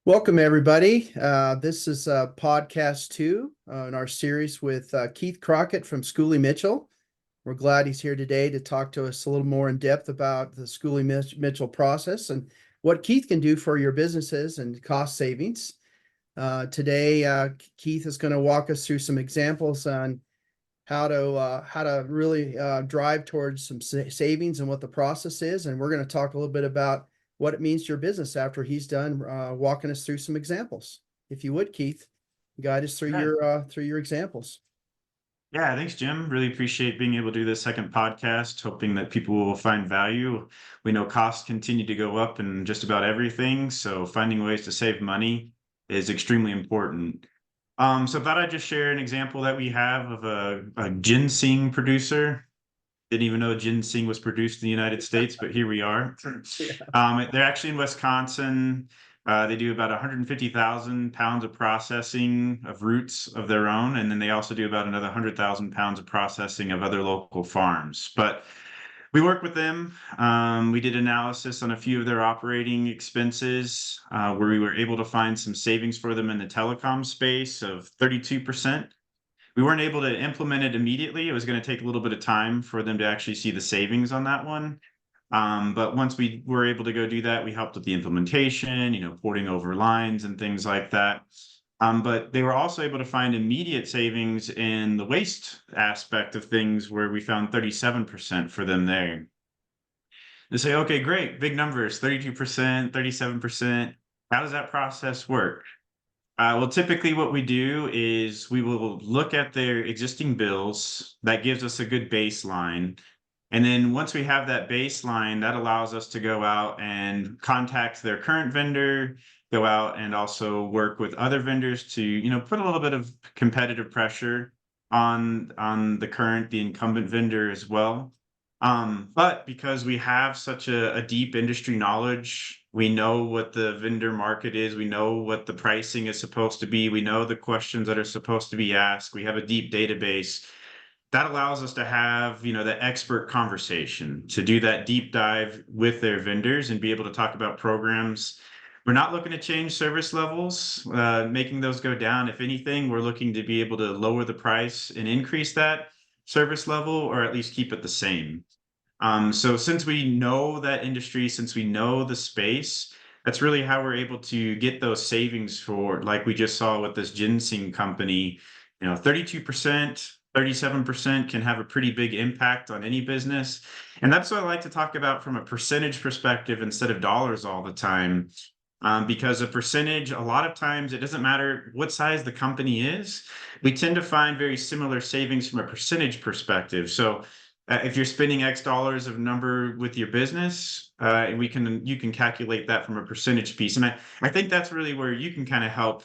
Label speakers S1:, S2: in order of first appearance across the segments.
S1: Welcome, everybody. This is podcast two in our series with Keith Crockett from Schooley Mitchell. We're glad he's here today to talk to us a little more in depth about the Schooley Mitchell process and what Keith can do for your businesses and cost savings. Today, Keith is going to walk us through some examples on how to really drive towards some savings and what the process is. And we're going to talk a little bit about what it means to your business after he's done walking us through some examples. If you would, Keith, guide us through your examples.
S2: Yeah, thanks, Jim. Really appreciate being able to do this second podcast, hoping that people will find value. We know costs continue to go up in just about everything, so finding ways to save money is extremely important. So I thought I'd just share an example that we have of a ginseng producer. Didn't even know ginseng was produced in the United States, but here we are. They're actually in Wisconsin. They do about 150,000 pounds of processing of roots of their own, and then they also do about another 100,000 pounds of processing of other local farms. But we work with them. We did analysis on a few of their operating expenses, where we were able to find some savings for them in the telecom space of 32%. We weren't able to implement it immediately. It was going to take a little bit of time for them to actually see the savings on that one. But once we were able to go do that, we helped with the implementation, porting over lines and things like that. But they were also able to find immediate savings in the waste aspect of things, where we found 37% for them there. They say, okay, great, big numbers, 32%, 37%. How does that process work? Well, typically what we do is we will look at their existing bills. That gives us a good baseline. And then once we have that baseline, that allows us to go out and contact their current vendor, go out and also work with other vendors to, put a little bit of competitive pressure on the incumbent vendor as well. But because we have such a deep industry knowledge, we know what the vendor market is, we know what the pricing is supposed to be, we know the questions that are supposed to be asked, we have a deep database. That allows us to have, the expert conversation, to do that deep dive with their vendors and be able to talk about programs. We're not looking to change service levels, making those go down. If anything, we're looking to be able to lower the price and increase that service level, or at least keep it the same. So since we know that industry, since we know the space, that's really how we're able to get those savings for, like we just saw with this ginseng company, 32%, 37% can have a pretty big impact on any business. And that's what I like to talk about from a percentage perspective instead of dollars all the time. Because a percentage, a lot of times, it doesn't matter what size the company is. We tend to find very similar savings from a percentage perspective. So if you're spending X dollars of number with your business, you can calculate that from a percentage piece. And I think that's really where you can kind of help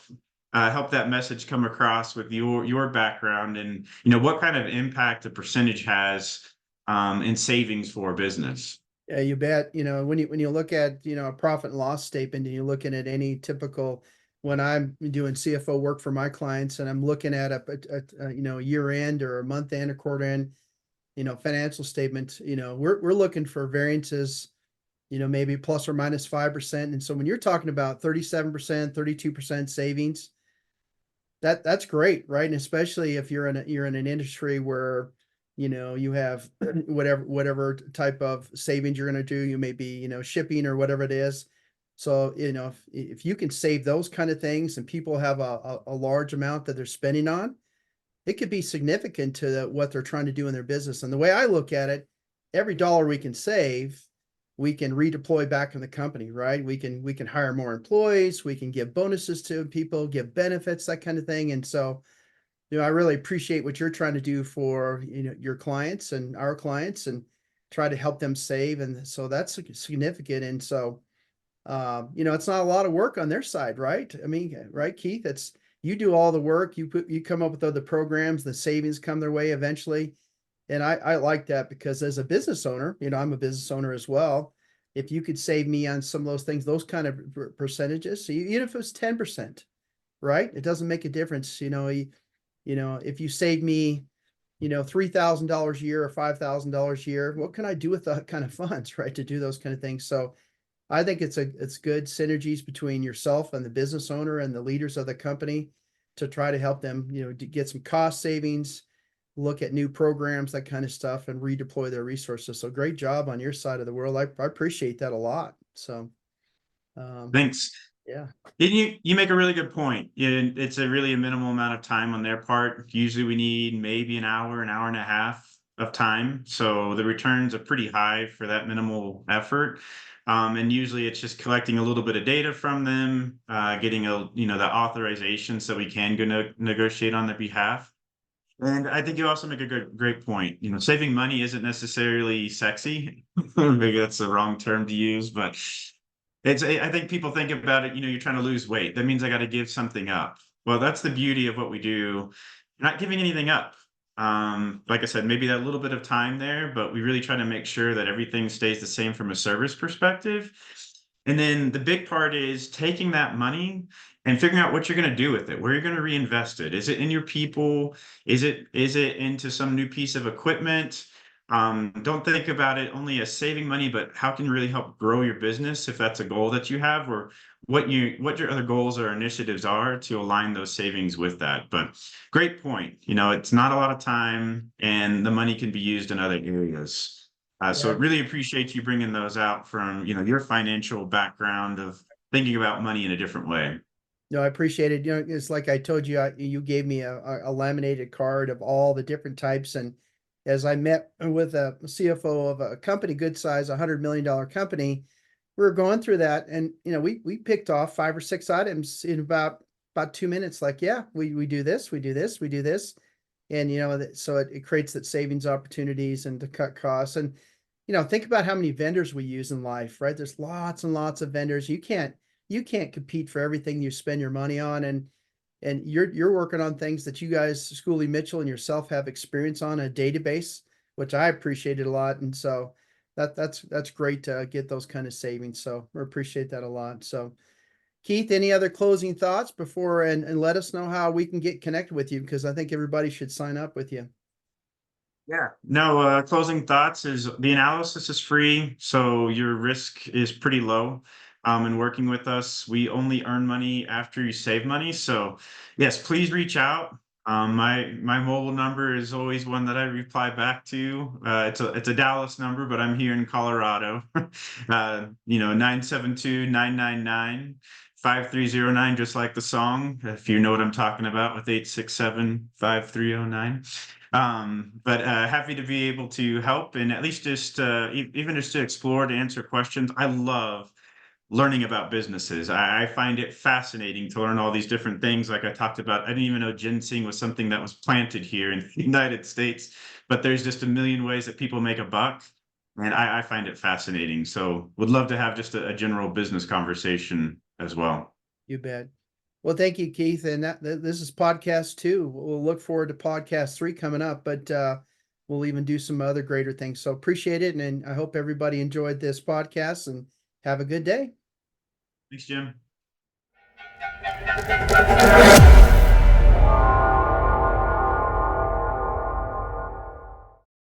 S2: that message come across with your background and what kind of impact a percentage has in savings for a business.
S1: Yeah, you bet. When you look at a profit and loss statement, and you're looking at any typical, when I'm doing CFO work for my clients and I'm looking at a year end or a month end or quarter end, financial statement, we're looking for variances, maybe plus or minus 5%. And so when you're talking about 37%, 32% savings, that's great, right? And especially if you're in an industry where you have whatever type of savings you're going to do, you may be shipping or whatever it is. So if you can save those kind of things and people have a large amount that they're spending on, it could be significant to what they're trying to do in their business. And the way I look at it, every dollar we can save, we can redeploy back in the company, right? We can hire more employees, we can give bonuses to people, give benefits, that kind of thing. And so, I really appreciate what you're trying to do for your clients and our clients, and try to help them save. And so that's significant. And so, it's not a lot of work on their side, right? I mean, right, Keith? You do all the work, you come up with other programs, the savings come their way eventually. And I like that, because as a business owner, I'm a business owner as well. If you could save me on some of those things, those kind of percentages, so even if it was 10%, right? It doesn't make a difference. If you save me, $3,000 a year or $5,000 a year, what can I do with that kind of funds, right? To do those kind of things. So I think it's good synergies between yourself and the business owner and the leaders of the company to try to help them, to get some cost savings, look at new programs, that kind of stuff, and redeploy their resources. So great job on your side of the world. I appreciate that a lot. So,
S2: Thanks.
S1: yeah.
S2: And you make a really good point. It's a really a minimal amount of time on their part. Usually we need maybe an hour and a half of time. So the returns are pretty high for that minimal effort. And usually it's just collecting a little bit of data from them, getting the authorization so we can go negotiate on their behalf. And I think you also make a great point. Saving money isn't necessarily sexy. Maybe that's the wrong term to use, but I think people think about it, you're trying to lose weight. That means I got to give something up. Well, that's the beauty of what we do. You're not giving anything up. Like I said, maybe that little bit of time there, but we really try to make sure that everything stays the same from a service perspective. And then the big part is taking that money and figuring out what you're going to do with it, where you're going to reinvest it. Is it in your people? Is it into some new piece of equipment? Don't think about it only as saving money, but how can you really help grow your business if that's a goal that you have, or what your other goals or initiatives are to align those savings with that. But great point. It's not a lot of time, and the money can be used in other areas. So
S1: Yeah.
S2: really appreciate you bringing those out from your financial background of thinking about money in a different way.
S1: No, I appreciate it. It's like I told you, you gave me a laminated card of all the different types. And as I met with a CFO of a company, good size, $100 million company, we were going through that, and we picked off 5 or 6 items in about 2 minutes. Like, yeah, we do this, we do this, we do this, and so it creates that savings opportunities and to cut costs. And think about how many vendors we use in life, right? There's lots and lots of vendors. You can't compete for everything you spend your money on, and you're working on things that you guys, Schooley, Mitchell, and yourself have experience on a database, which I appreciated a lot. And so that's great to get those kind of savings. So I appreciate that a lot. So Keith, any other closing thoughts before, and let us know how we can get connected with you, because I think everybody should sign up with you.
S2: Yeah. No, closing thoughts is the analysis is free, so your risk is pretty low. In working with us, we only earn money after you save money. So yes, please reach out. My mobile number is always one that I reply back to. It's a Dallas number, but I'm here in Colorado. 972-999-5309, just like the song, if you know what I'm talking about, with 867-5309. But happy to be able to help, and at least just even just to explore, to answer questions. I love learning about businesses. I find it fascinating to learn all these different things. Like I talked about, I didn't even know ginseng was something that was planted here in the United States, but there's just a million ways that people make a buck. And I find it fascinating. So would love to have just a general business conversation as well.
S1: You bet. Well, thank you, Keith. And this is podcast 2. We'll look forward to podcast 3 coming up, but we'll even do some other greater things. So appreciate it. And I hope everybody enjoyed this podcast, and have a good day.
S2: Thanks, Jim.